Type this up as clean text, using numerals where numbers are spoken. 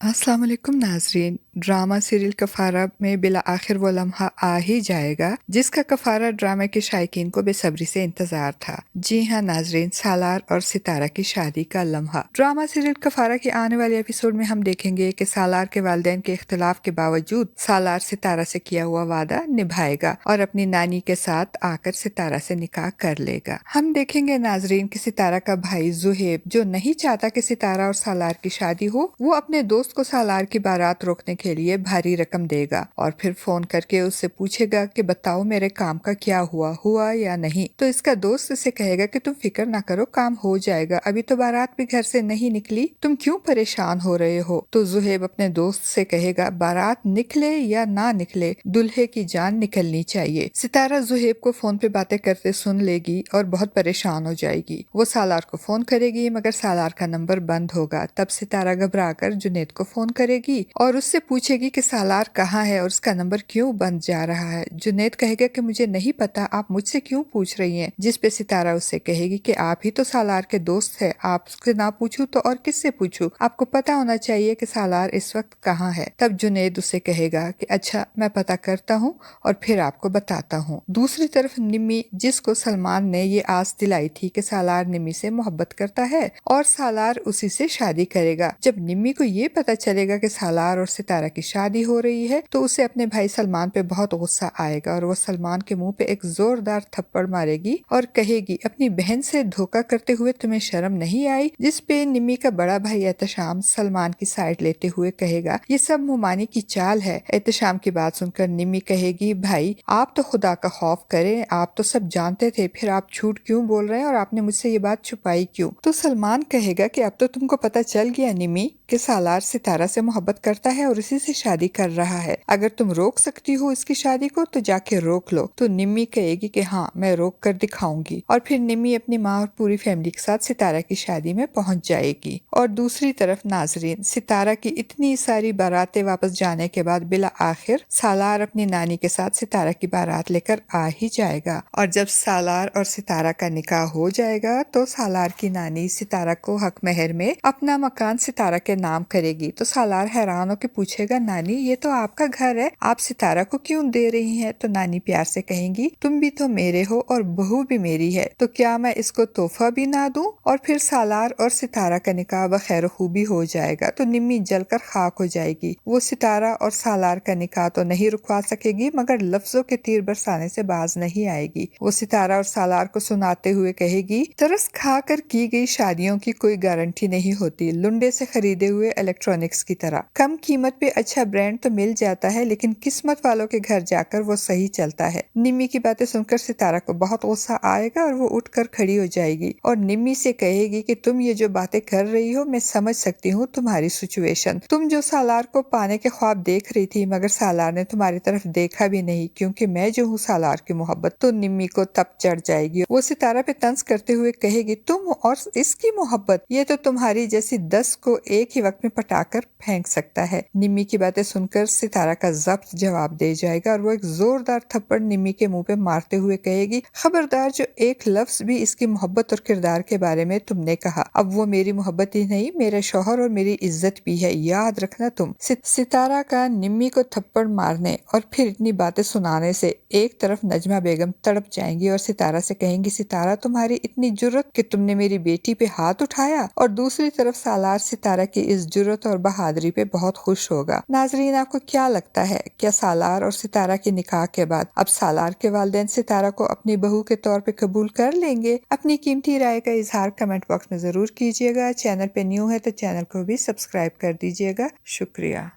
अस्सलाम वालेकुम नाजरीन। ड्रामा सीरियल कफ़ारा में बिला आखिर वो लम्हा आ ही जाएगा जिसका कफ़ारा ड्रामे के शायकीन को बेसब्री से इंतजार था। जी हाँ नाजरीन, सालार और सितारा की शादी का लम्हा। ड्रामा सीरियल कफ़ारा के आने वाले एपिसोड में हम देखेंगे कि सालार के वालिदैन के इख्तिलाफ के बावजूद सालार सितारा से किया हुआ वादा निभाएगा और अपनी नानी के साथ आकर सितारा से निकाह कर लेगा। हम देखेंगे नाजरीन कि सितारा का भाई जुहेब, जो नहीं चाहता कि सितारा और सालार की शादी हो, वो अपने दोस्त को सालार की बारात रोकने के लिए भारी रकम देगा और फिर फोन करके उससे पूछेगा कि बताओ मेरे काम का क्या हुआ या नहीं। तो इसका दोस्त इसे कहेगा कि तुम फिक्र ना करो, काम हो जाएगा, अभी तो बारात भी घर से नहीं निकली, तुम क्यों परेशान हो रहे हो। तो जुहेब अपने दोस्त से कहेगा बारात निकले या ना निकले, दुल्हे की जान निकलनी चाहिए। सितारा जुहेब को फोन पे बातें करते सुन लेगी और बहुत परेशान हो जाएगी। वो सालार को फोन करेगी मगर सालार का नंबर बंद होगा। तब सितारा घबरा कर जुनेद को फोन करेगी और उससे पूछेगी कि सालार कहाँ है और उसका नंबर क्यों बंद जा रहा है। जुनेद कहेगा कि मुझे नहीं पता, आप मुझसे क्यों पूछ रही हैं। जिस पे सितारा उससे कहेगी कि आप ही तो सालार के दोस्त है, आपसे ना पूछूं तो और किससे पूछूं, आपको पता होना चाहिए कि सालार इस वक्त कहाँ है। तब जुनेद उससे कहेगा कि अच्छा मैं पता करता हूँ और फिर आपको बताता हूँ। दूसरी तरफ निम्मी, जिसको सलमान ने ये आस दिलाई थी कि सालार निम्मी से मोहब्बत करता है और सालार उसी से शादी करेगा, जब निम्मी को ये पता चलेगा कि सालार और सितारा की शादी हो रही है तो उसे अपने भाई सलमान पे बहुत गुस्सा आएगा और वो सलमान के मुंह पे एक जोरदार थप्पड़ मारेगी और कहेगी अपनी बहन से धोखा करते हुए तुम्हें शर्म नहीं आई। जिस पे निम्मी का बड़ा भाई एहतशाम सलमान की साइड लेते हुए कहेगा ये सब मुमानी की चाल है। एहतशाम की बात सुनकर निम्मी कहेगी भाई आप तो खुदा का खौफ करें, आप तो सब जानते थे, फिर आप झूठ क्यों बोल रहे हैं और आपने मुझसे ये बात छुपाई क्यों। तो सलमान कहेगा कि अब तो तुमको पता चल गया निम्मी कि सालार सितारा से मोहब्बत करता है और इसी से शादी कर रहा है, अगर तुम रोक सकती हो इसकी शादी को तो जाके रोक लो। तो निम्मी कहेगी कि हाँ मैं रोक कर दिखाऊंगी और फिर निम्मी अपनी माँ और पूरी फैमिली के साथ सितारा की शादी में पहुंच जाएगी। और दूसरी तरफ नाजरीन, सितारा की इतनी सारी बारातें वापस जाने के बाद बिला आखिर सालार अपनी नानी के साथ सितारा की बारात लेकर आ ही जाएगा और जब सालार और सितारा का निकाह हो जाएगा तो सालार की नानी सितारा को हक महर में अपना मकान सितारा के नाम करेगी। तो सालार हैरान होकर पूछेगा नानी ये तो आपका घर है, आप सितारा को क्यों दे रही हैं। तो नानी प्यार से कहेंगी तुम भी तो मेरे हो और बहू भी मेरी है, तो क्या मैं इसको तोहफा भी ना दूं। और फिर सालार और सितारा का निकाह बखैर खूबी हो जाएगा। तो निम्मी जलकर खाक हो जाएगी। वो सितारा और सालार का निकाह तो नहीं रुकवा सकेगी मगर लफ्जों के तीर बरसाने से बाज नहीं आएगी। वो सितारा और सालार को सुनाते हुए कहेगी तरस खा कर की गई शादियों की कोई गारंटी नहीं होती, लुंडे से खरीदे हुए इलेक्ट्रॉनिक्स की तरह। कम कीमत पे अच्छा ब्रांड तो मिल जाता है लेकिन किस्मत वालों के घर जाकर वो सही चलता है। निम्मी की बातें सुनकर सितारा को बहुत गुस्सा आएगा और वो उठकर खड़ी हो जाएगी और निम्मी से कहेगी कि तुम ये जो बातें कर रही हो मैं समझ सकती हूँ तुम्हारी सिचुएशन, तुम जो सालार को पाने के ख्वाब देख रही थी मगर सालार ने तुम्हारी तरफ देखा भी नहीं क्योंकि मैं जो हूँ सालार की मोहब्बत। तो निम्मी को तप चढ़ जाएगी, वो सितारा पे तंज करते हुए कहेगी तुम और इसकी मोहब्बत, ये तो तुम्हारी जैसी 10 को एक ही वक्त में पटाकर फेंक सकता है। निम्मी की बातें सुनकर सितारा का जब्त जवाब दे जाएगा और वो एक जोरदार थप्पड़ निम्मी के मुंह पे मारते हुए कहेगी खबरदार जो एक लफ्ज भी इसकी मोहब्बत और किरदार के बारे में तुमने कहा, अब वो मेरी मोहब्बत ही नहीं मेरा शौहर और मेरी इज्जत भी है, याद रखना तुम। सितारा का निम्मी को थप्पड़ मारने और फिर इतनी बातें सुनाने से एक तरफ नजमा बेगम तड़प जाएंगी और सितारा से कहेंगी सितारा तुम्हारी इतनी जुर्रत कि तुमने मेरी बेटी पे हाथ उठाया, और दूसरी तरफ सालार सितारा की इस जुर्रत और बहादुरी पे बहुत खुश होगा। नाजरीन आपको क्या लगता है, क्या सालार और सितारा के निकाह के बाद अब सालार के वालिदैन सितारा को अपनी बहू के तौर पे कबूल कर लेंगे? अपनी कीमती राय का इजहार कमेंट बॉक्स में जरूर कीजिएगा। चैनल पे न्यू है तो चैनल को भी सब्सक्राइब कर दीजिएगा। शुक्रिया।